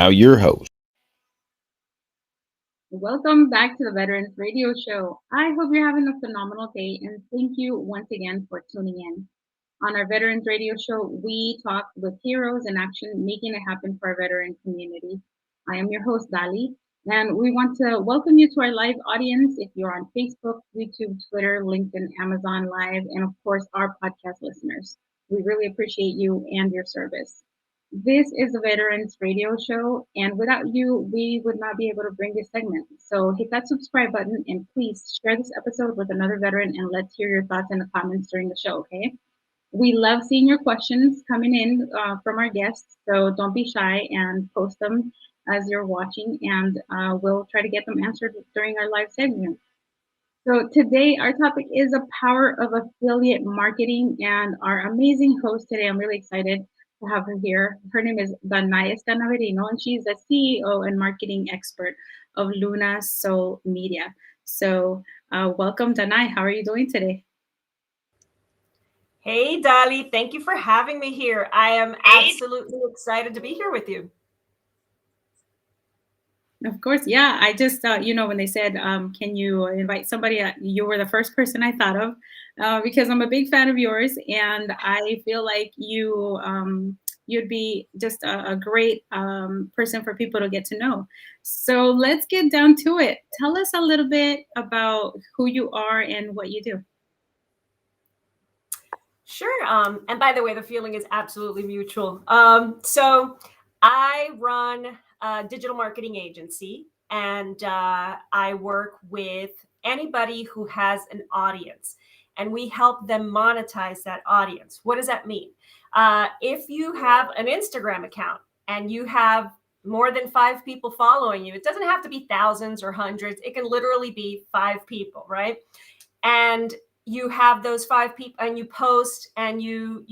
now your host. Welcome back to the Veterans Radio Show. I hope you're having a phenomenal day and thank you once again for tuning in. On our Veterans Radio Show, we talk with heroes in action, making it happen for our veteran community. I am your host, Dali, and we want to welcome you to our live audience if you're on Facebook, YouTube, Twitter, LinkedIn, Amazon Live, and of course, our podcast listeners. We really appreciate you and your service. This is a Veterans Radio Show, and without you, we would not be able to bring this segment. So hit that subscribe button and please share this episode with another veteran and let's hear your thoughts in the comments during the show, okay? We love seeing your questions coming in from our guests, so don't be shy and post them as you're watching, and we'll try to get them answered during our live segment. So today our topic is the power of affiliate marketing, and our amazing host today, I'm really excited to have her here. Her name is Danay Escanaverino, and she's the CEO and marketing expert of Luna Soul Media. So welcome, Danay. How are you doing today? Hey, Dali, thank you for having me here. I am absolutely excited to be here with you. Of course, yeah. I just, when they said, can you invite somebody, you were the first person I thought of because I'm a big fan of yours, and I feel like you'd be just a great person for people to get to know. So let's get down to it. Tell us a little bit about who you are and what you do. Sure. And by the way, the feeling is absolutely mutual. So I run a digital marketing agency, and I work with anybody who has an audience, and we help them monetize that audience. What does that mean? If you have an Instagram account and you have more than 5 people following you, it doesn't have to be thousands or hundreds. It can literally be 5 people, right? And you have those 5 people and you post and you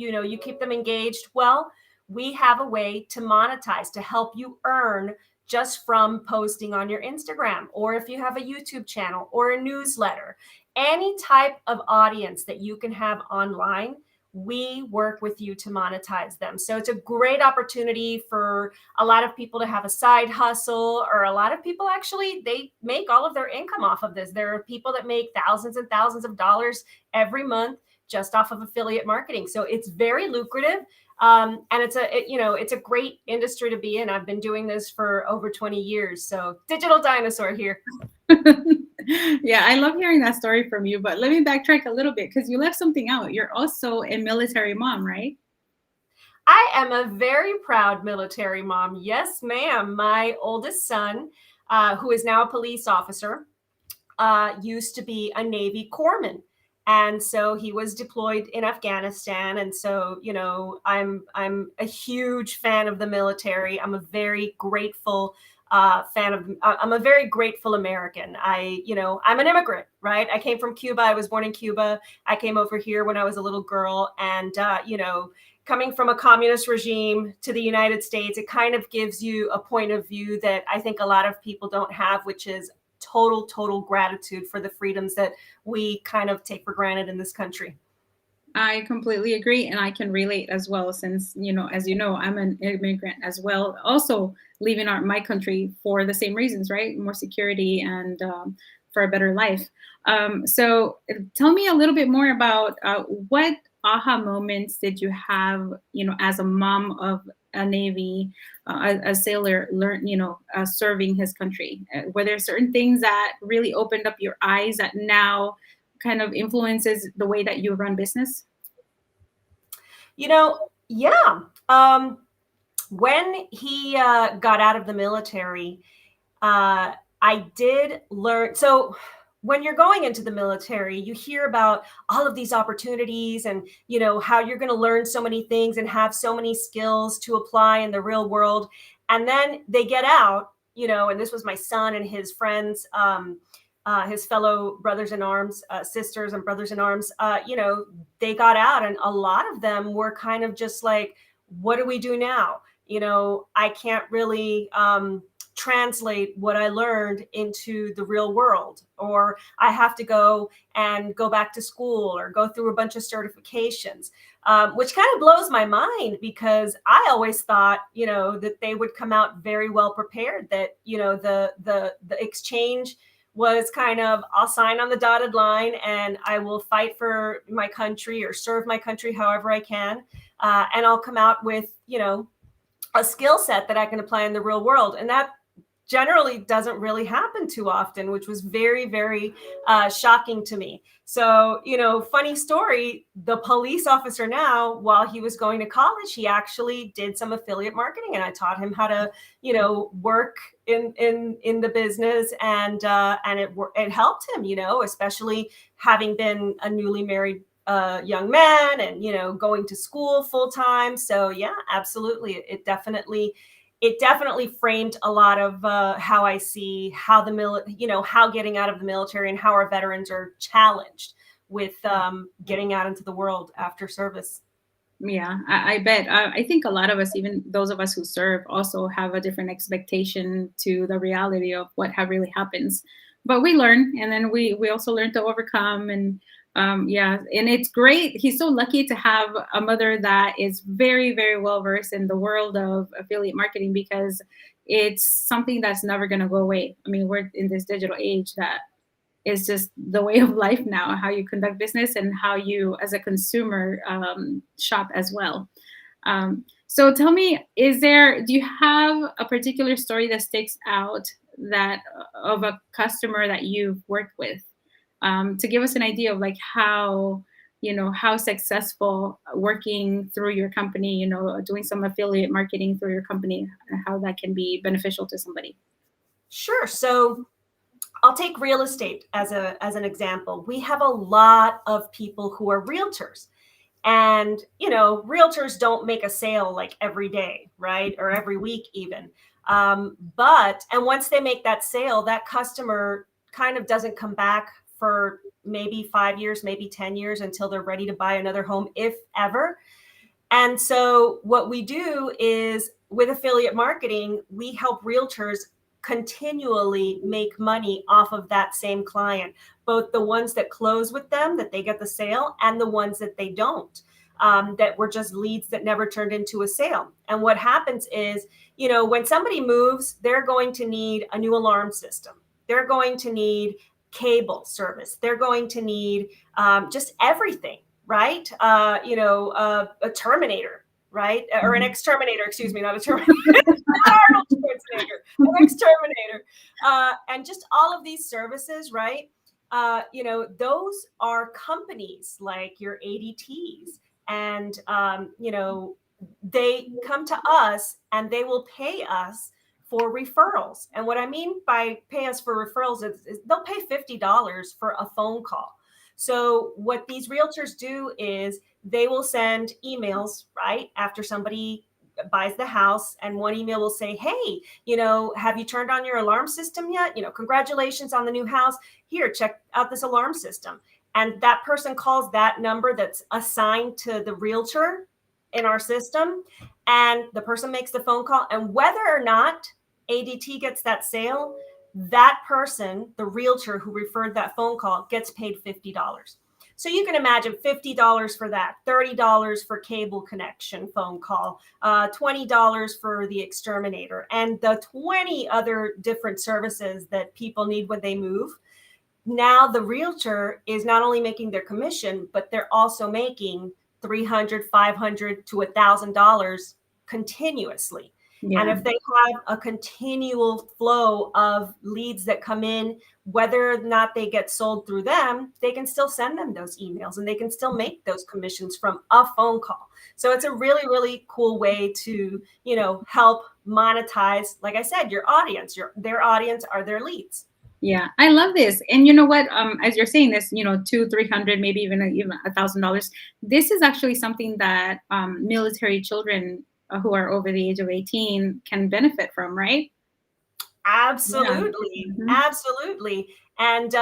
keep them engaged. Well, we have a way to monetize, to help you earn just from posting on your Instagram, or if you have a YouTube channel or a newsletter, any type of audience that you can have online, we work with you to monetize them. So it's a great opportunity for a lot of people to have a side hustle, or a lot of people actually, they make all of their income off of this. There are people that make thousands and thousands of dollars every month just off of affiliate marketing. So it's very lucrative. And it's a great industry to be in. I've been doing this for over 20 years. So digital dinosaur here. Yeah, I love hearing that story from you, but let me backtrack a little bit because you left something out. You're also a military mom, right? I am a very proud military mom. Yes, ma'am. My oldest son, who is now a police officer, used to be a Navy corpsman. And so he was deployed in Afghanistan. And so, I'm a huge fan of the military. I'm a very grateful I'm a very grateful American. I'm an immigrant, right? I came from Cuba. I was born in Cuba. I came over here when I was a little girl, and, coming from a communist regime to the United States, it kind of gives you a point of view that I think a lot of people don't have, which is total gratitude for the freedoms that we kind of take for granted in this country. I completely agree, and I can relate as well, since as you know, I'm an immigrant as well, also leaving my country for the same reasons, right? More security and for a better life. So tell me a little bit more about what aha moments did you have, as a mom of a Navy, a sailor, serving his country? Were there certain things that really opened up your eyes that now kind of influences the way that you run business? Yeah. When he got out of the military, I did learn. So when you're going into the military, you hear about all of these opportunities and, how you're going to learn so many things and have so many skills to apply in the real world. And then they get out, and this was my son and his friends, his fellow brothers in arms, sisters and brothers in arms, they got out, and a lot of them were kind of just like, what do we do now? I can't really translate what I learned into the real world, or I have to go back to school or go through a bunch of certifications. which kind of blows my mind because I always thought, that they would come out very well prepared, that, the exchange was kind of, I'll sign on the dotted line and I will fight for my country or serve my country however I can. And I'll come out with, a skill set that I can apply in the real world. And that generally doesn't really happen too often, which was very, very shocking to me. So, funny story, the police officer now, while he was going to college, he actually did some affiliate marketing, and I taught him how to, work in the business, and it helped him, especially having been a newly married young man and, going to school full time. So yeah, absolutely. It definitely framed a lot of how I see how how getting out of the military and how our veterans are challenged with getting out into the world after service. Yeah, I bet. I think a lot of us, even those of us who serve, also have a different expectation to the reality of what really happens. But we learn, and then we also learn to overcome. And yeah, and it's great. He's so lucky to have a mother that is very, very well versed in the world of affiliate marketing, because it's something that's never going to go away. I mean, we're in this digital age that is just the way of life now, how you conduct business and how you as a consumer shop as well. So tell me, do you have a particular story that sticks out, that of a customer that you've worked with, to give us an idea of like how successful working through your company, doing some affiliate marketing through your company, how that can be beneficial to somebody? Sure. So I'll take real estate as an example. We have a lot of people who are realtors. And, realtors don't make a sale like every day, right? Or every week even. And once they make that sale, that customer kind of doesn't come back for maybe 5 years, maybe 10 years until they're ready to buy another home, if ever. And so what we do is with affiliate marketing, we help realtors continually make money off of that same client, both the ones that close with them, that they get the sale, and the ones that they don't, that were just leads that never turned into a sale. And what happens is, when somebody moves, they're going to need a new alarm system. They're going to need cable service. They're going to need just everything, right? A Terminator, right? Or an exterminator, excuse me, not a Terminator, not Arnold Schwarzenegger, an exterminator. And just all of these services, right? Those are companies like your ADTs. And, they come to us and they will pay us for referrals. And what I mean by pay us for referrals is they'll pay $50 for a phone call. So what these realtors do is they will send emails, right, after somebody buys the house, and one email will say, hey, have you turned on your alarm system yet? Congratulations on the new house. Here, check out this alarm system. And that person calls that number that's assigned to the realtor in our system, and the person makes the phone call. And whether or not ADT gets that sale, that person, the realtor who referred that phone call, gets paid $50. So you can imagine $50 for that, $30 for cable connection phone call, $20 for the exterminator, and the 20 other different services that people need when they move. Now the realtor is not only making their commission, but they're also making $300, $500 to $1,000 continuously. Yeah. And if they have a continual flow of leads that come in, whether or not they get sold through them, they can still send them those emails and they can still make those commissions from a phone call. So it's a really, really cool way to, help monetize, like I said, your audience. Their audience are their leads. Yeah, I love this. And you know what? As you're saying this, 200, 300, maybe even $1,000. This is actually something that military children who are over the age of 18 can benefit from, right? Absolutely. Yeah. Mhm. Absolutely. And,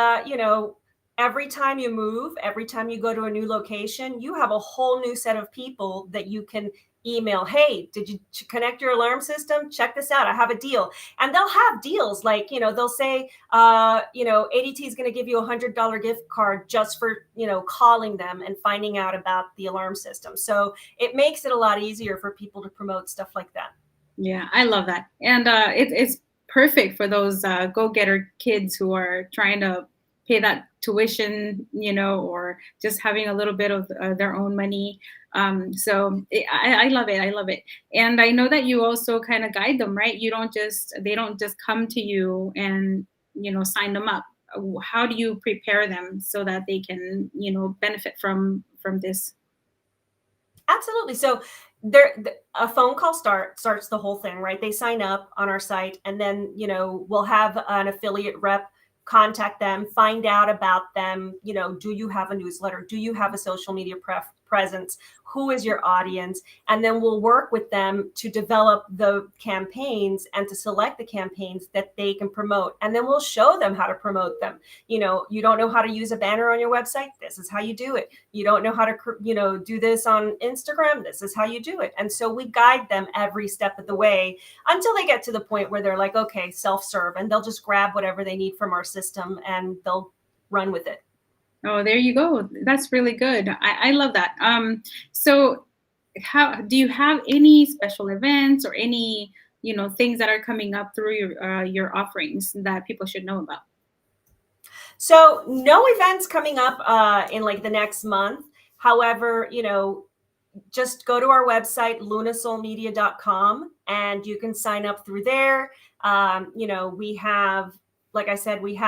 every time you move, every time you go to a new location, you have a whole new set of people that you can email, hey, did you connect your alarm system? Check this out. I have a deal. And they'll have deals like, they'll say, ADT is going to give you $100 gift card just for, calling them and finding out about the alarm system. So it makes it a lot easier for people to promote stuff like that. Yeah, I love that. And it's perfect for those go-getter kids who are trying to pay that tuition, or just having a little bit of their own money. I love it. I love it. And I know that you also kind of guide them, right? They don't just come to you and, sign them up. How do you prepare them so that they can, benefit from this? Absolutely. So a phone call starts the whole thing, right? They sign up on our site, and then we'll have an affiliate rep contact them, find out about them. Do you have a newsletter? Do you have a social media presence? Who is your audience? And then we'll work with them to develop the campaigns and to select the campaigns that they can promote. And then we'll show them how to promote them. You don't know how to use a banner on your website? This is how you do it. You don't know how to, do this on Instagram? This is how you do it. And so we guide them every step of the way until they get to the point where they're like, okay, self-serve, and they'll just grab whatever they need from our system and they'll run with it. Oh, there you go. That's really good. I love that. So how do you have any special events or any, things that are coming up through your offerings that people should know about? So no events coming up in like the next month. However, just go to our website, lunasolmedia.com, and you can sign up through there. We have, like I said, we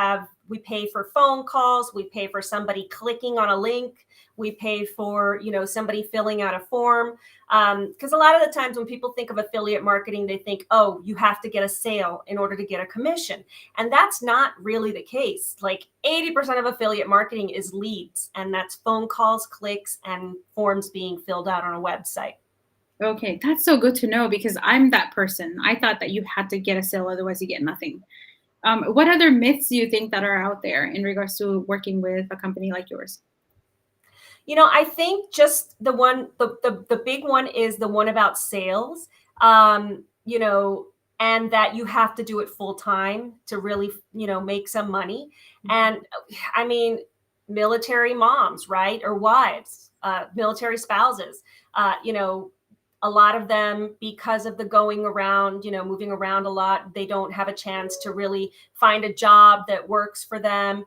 pay for phone calls, we pay for somebody clicking on a link, we pay for, somebody filling out a form. Because a lot of the times when people think of affiliate marketing, they think, oh, you have to get a sale in order to get a commission. And that's not really the case. Like 80% of affiliate marketing is leads, and that's phone calls, clicks, and forms being filled out on a website. Okay, that's so good to know because I'm that person. I thought that you had to get a sale, otherwise you get nothing. What other myths do you think that are out there in regards to working with a company like yours? I think just the big one is the one about sales, um, you know, and that you have to do it full time to really, make some money. And I mean, military moms, right? Or wives, military spouses, a lot of them, because of the going around, moving around a lot, they don't have a chance to really find a job that works for them,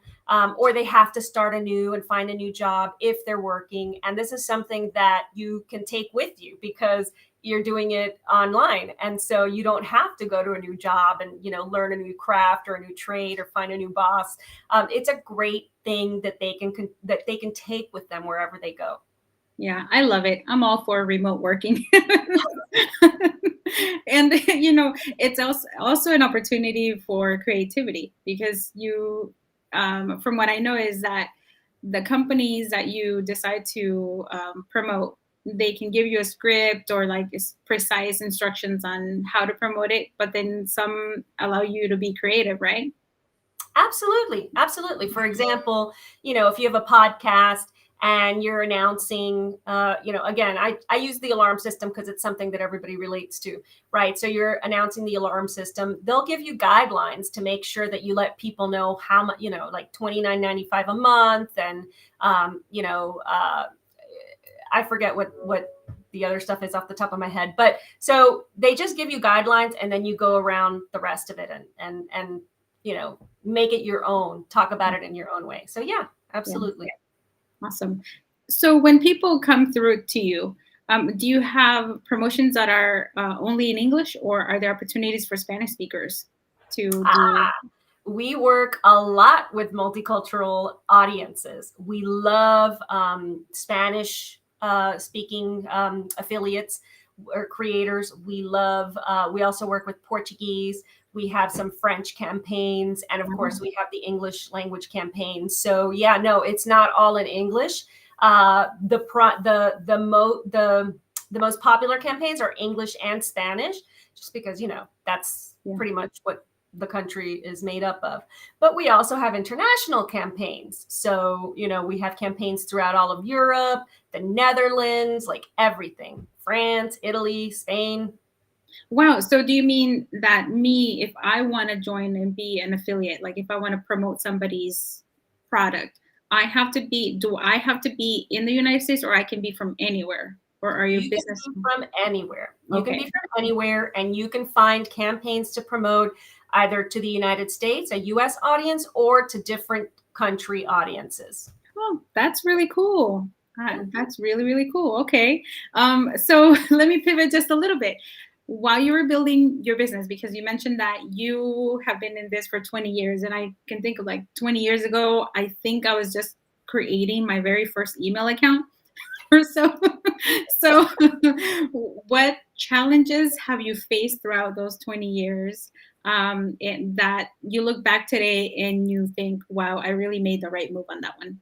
or they have to start anew and find a new job if they're working. And this is something that you can take with you because you're doing it online. And so you don't have to go to a new job and, learn a new craft or a new trade or find a new boss. It's a great thing that they can take with them wherever they go. Yeah, I love it. I'm all for remote working. And it's also an opportunity for creativity because from what I know is that the companies that you decide to promote, they can give you a script or like precise instructions on how to promote it, but then some allow you to be creative, right? Absolutely. Absolutely. For example, if you have a podcast and you're announcing, again, I use the alarm system because it's something that everybody relates to, right? So you're announcing the alarm system. They'll give you guidelines to make sure that you let people know how much, like $29.95 a month. And, I forget what the other stuff is off the top of my head. But so they just give you guidelines and then you go around the rest of it and make it your own, talk about it in your own way. So yeah, Yeah. absolutely. Awesome. So when people come through to you, do you have promotions that are only in English, or are there opportunities for Spanish speakers to do? We work a lot with multicultural audiences. We love Spanish speaking affiliates or creators. We also work with Portuguese. We have some French campaigns. And of course, we have the English language campaigns. So yeah, no, it's not all in English. The most popular campaigns are English and Spanish, just because, that's pretty much what the country is made up of. But we also have international campaigns. So, we have campaigns throughout all of Europe, the Netherlands, like everything, France, Italy, Spain. Wow. So do you mean that me, if I want to join and be an affiliate, like if I want to promote somebody's product, do I have to be in the United States, or I can be from anywhere? Or are you You can business? be from anywhere. You can be Okay. from anywhere, and you can find campaigns to promote either to the United States, a US audience, or to different country audiences. Oh, that's really cool. Mhm. That's really, really cool. Okay. So let me pivot just a little bit. While you were building your business, because you mentioned that you have been in this for 20 years, and I can think of like 20 years ago, I think I was just creating my very first email account or so. So, what challenges have you faced throughout those 20 years, and that you look back today and you think, wow, I really made the right move on that one?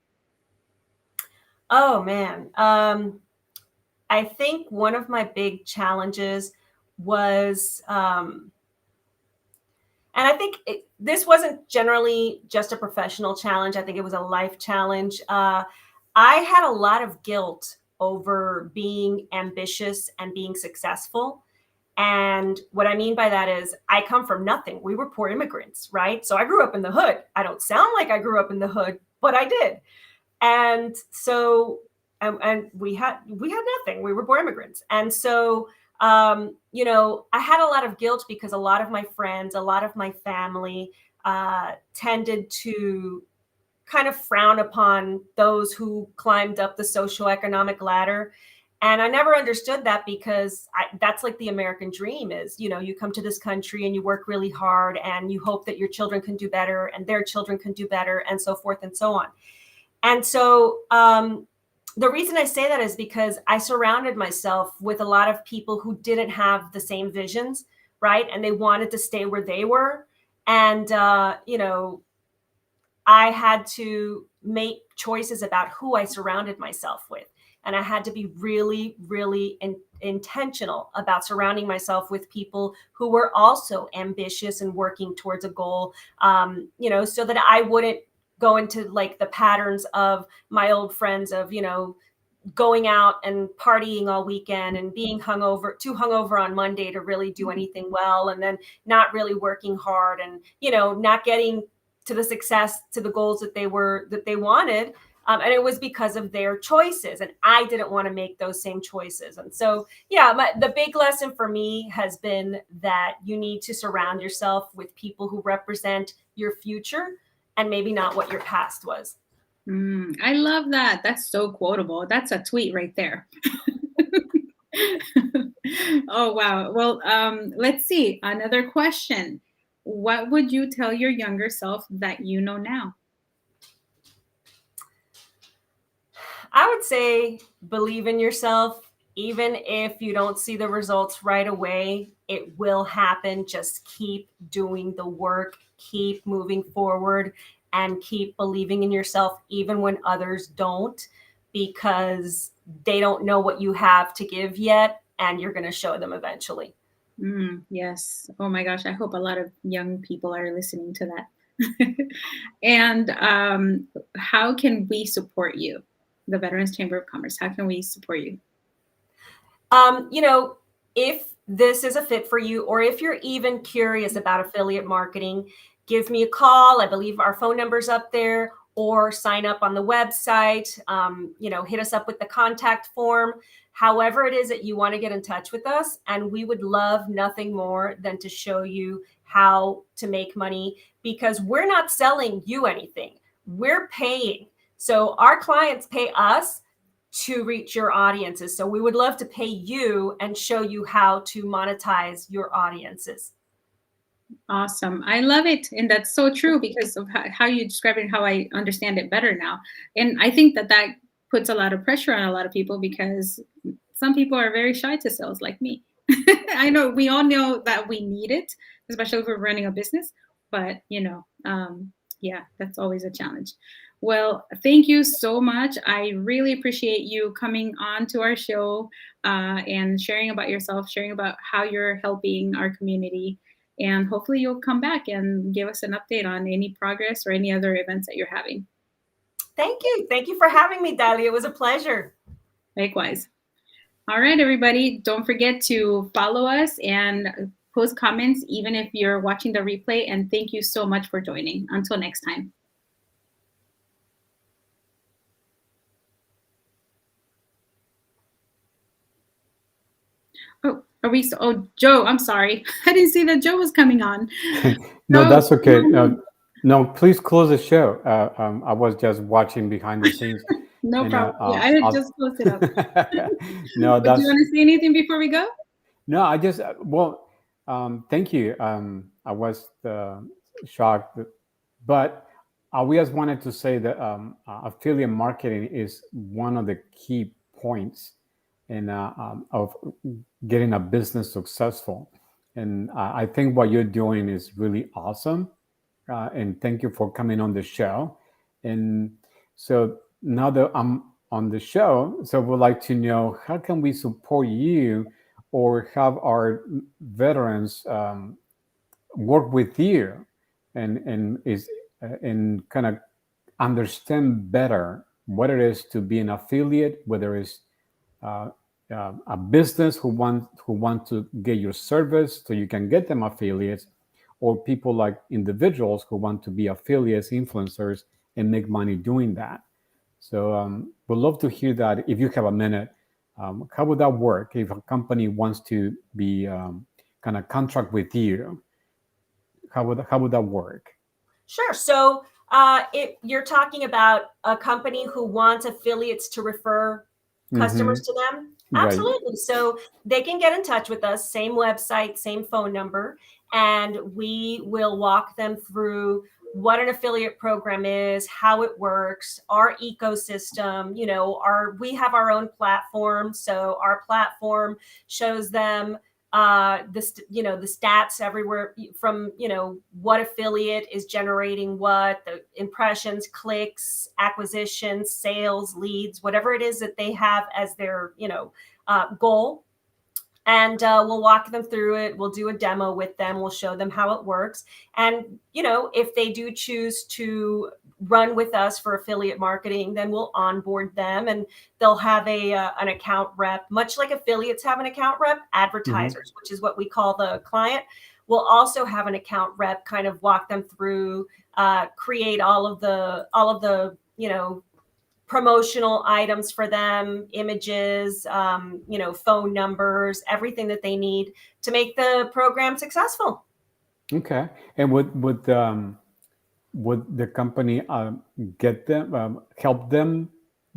Oh man. I think one of my big challenges was, and I think this wasn't generally just a professional challenge. I think it was a life challenge. I had a lot of guilt over being ambitious and being successful. And what I mean by that is, I come from nothing. We were poor immigrants, right? So I grew up in the hood. I don't sound like I grew up in the hood, but I did. And so, and we had nothing. We were poor immigrants. And so, I had a lot of guilt because a lot of my friends, a lot of my family, tended to kind of frown upon those who climbed up the socioeconomic ladder. And I never understood that, because that's like the American dream is, you come to this country and you work really hard and you hope that your children can do better and their children can do better, and so forth and so on. And so, the reason I say that is because I surrounded myself with a lot of people who didn't have the same visions, right? And they wanted to stay where they were. And, I had to make choices about who I surrounded myself with. And I had to be really, really intentional about surrounding myself with people who were also ambitious and working towards a goal, so that I wouldn't go into like the patterns of my old friends of, going out and partying all weekend and being too hungover on Monday to really do anything well, and then not really working hard, and, not getting to the success, to the goals that they wanted. And it was because of their choices, and I didn't want to make those same choices. And so, yeah, the big lesson for me has been that you need to surround yourself with people who represent your future and maybe not what your past was. I love that. That's so quotable. That's a tweet right there. Oh, wow. Well, let's see. Another question. What would you tell your younger self that you know now? I would say believe in yourself. Even if you don't see the results right away, it will happen. Just keep doing the work, keep moving forward, and keep believing in yourself, even when others don't, because they don't know what you have to give yet, and you're going to show them eventually. Yes. Oh my gosh. I hope a lot of young people are listening to that. And how can we support you, the Veterans Chamber of Commerce? How can we support you? Um, you know, if this is a fit for you, or if you're even curious about affiliate marketing, give me a call. I believe our phone number's up there, or sign up on the website. Hit us up with the contact form. However, it is that you want to get in touch with us, and we would love nothing more than to show you how to make money, because we're not selling you anything. We're paying. So our clients pay us to reach your audiences. So we would love to pay you and show you how to monetize your audiences. Awesome. I love it. And that's so true because of how you describe it and how I understand it better now. And I think that that puts a lot of pressure on a lot of people because some people are very shy to sales, like me. I know we all know that we need it, especially if we're running a business. But, yeah, that's always a challenge. Well, thank you so much. I really appreciate you coming on to our show and sharing about yourself, sharing about how you're helping our community. And hopefully you'll come back and give us an update on any progress or any other events that you're having. Thank you. Thank you for having me, Dali. It was a pleasure. Likewise. All right, everybody. Don't forget to follow us and post comments, even if you're watching the replay. And thank you so much for joining. Until next time. Oh, are we? Oh, Joe, I'm sorry. I didn't see that Joe was coming on. No, Joe, that's okay. No, please close the show. I was just watching behind the scenes, no and problem. Yeah, I I'll, just closed it up. no, But do you that's want to say anything before we go? no. I just thank you. I was shocked, but we just wanted to say that affiliate marketing is one of the key points in of getting a business successful, and I think what you're doing is really awesome. And thank you for coming on the show. And so now that I'm on the show, so we'd like to know how can we support you or have our veterans work with you and kind of understand better what it is to be an affiliate, whether it's uh, a business who want to get your service so you can get them affiliates, or people like individuals who want to be affiliates, influencers, and make money doing that. So we'd love to hear that if you have a minute. How would that work if a company wants to be kind of contract with you? How would that work? Sure. So you're talking about a company who wants affiliates to refer Mm-hmm. customers to them. Right. Absolutely. So they can get in touch with us, same website, same phone number, and we will walk them through what an affiliate program is, how it works, our ecosystem. We have our own platform. So our platform shows them the stats everywhere from what affiliate is generating what, the impressions, clicks, acquisitions, sales, leads, whatever it is that they have as their goal. And we'll walk them through it. We'll do a demo with them. We'll show them how it works. And if they do choose to run with us for affiliate marketing, then we'll onboard them, and they'll have an account rep, much like affiliates have an account rep. Mm-hmm. Advertisers, which is what we call the client, will also have an account rep, kind of walk them through, create all of the promotional items for them, images, phone numbers, everything that they need to make the program successful. Okay. And would the company get them help them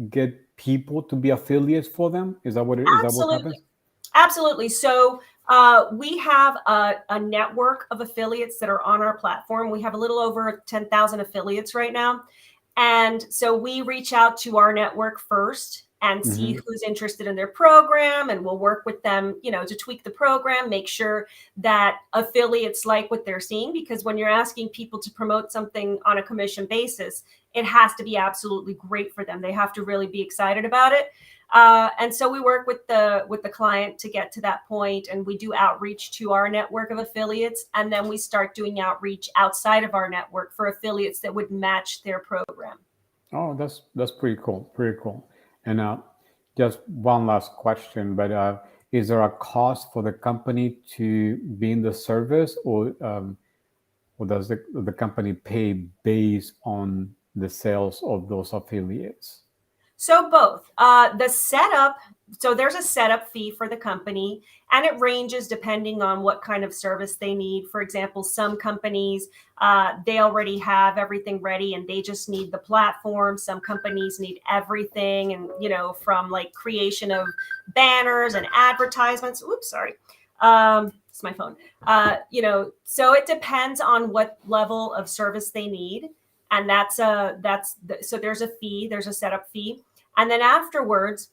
get people to be affiliates for them? Is that what Absolutely. happens? Absolutely. So we have a network of affiliates that are on our platform. We have a little over 10,000 affiliates right now. And so we reach out to our network first and see Mm-hmm. who's interested in their program. And we'll work with them, to tweak the program, make sure that affiliates like what they're seeing. Because when you're asking people to promote something on a commission basis, it has to be absolutely great for them. They have to really be excited about it. And so we work with the client to get to that point, and we do outreach to our network of affiliates, and then we start doing outreach outside of our network for affiliates that would match their program. Oh, that's pretty cool. Pretty cool. And just one last question, but is there a cost for the company to be in the service, or does the company pay based on the sales of those affiliates? So both. The setup, so there's a setup fee for the company, and it ranges depending on what kind of service they need. For example, some companies, they already have everything ready and they just need the platform. Some companies need everything, and from like creation of banners and advertisements. Oops, sorry. It's my phone. So it depends on what level of service they need. And so there's a fee, there's a setup fee. And then afterwards,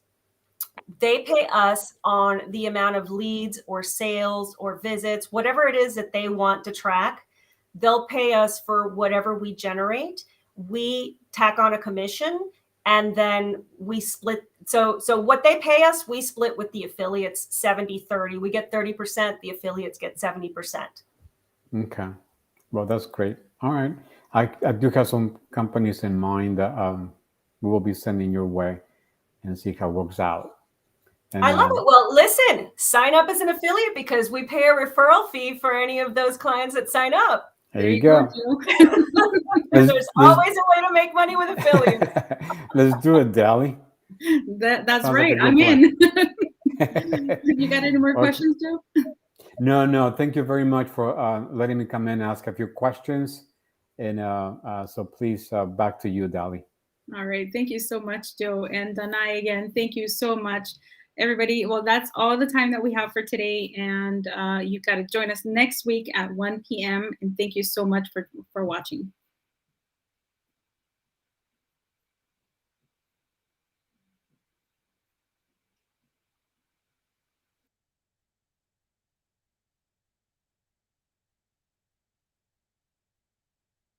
they pay us on the amount of leads or sales or visits, whatever it is that they want to track. They'll pay us for whatever we generate. We tack on a commission, and then we split. So what they pay us, we split with the affiliates 70-30. We get 30%, the affiliates get 70%. Okay. Well, that's great. All right. I do have some companies in mind that we will be sending your way and see how it works out. And I love it. Well, listen, sign up as an affiliate because we pay a referral fee for any of those clients that sign up. there you go. Joe. There's always a way to make money with affiliates. Let's do it, Dali. That's Sounds like right. a good I'm in. plan. You got any more Okay. questions, Joe? No. Thank you very much for letting me come in and ask a few questions. And so please, back to you, Dali. All right. Thank you so much, Joe. And Danay, again, thank you so much, everybody. Well, that's all the time that we have for today. And you got to join us next week at 1 p.m. And thank you so much for watching.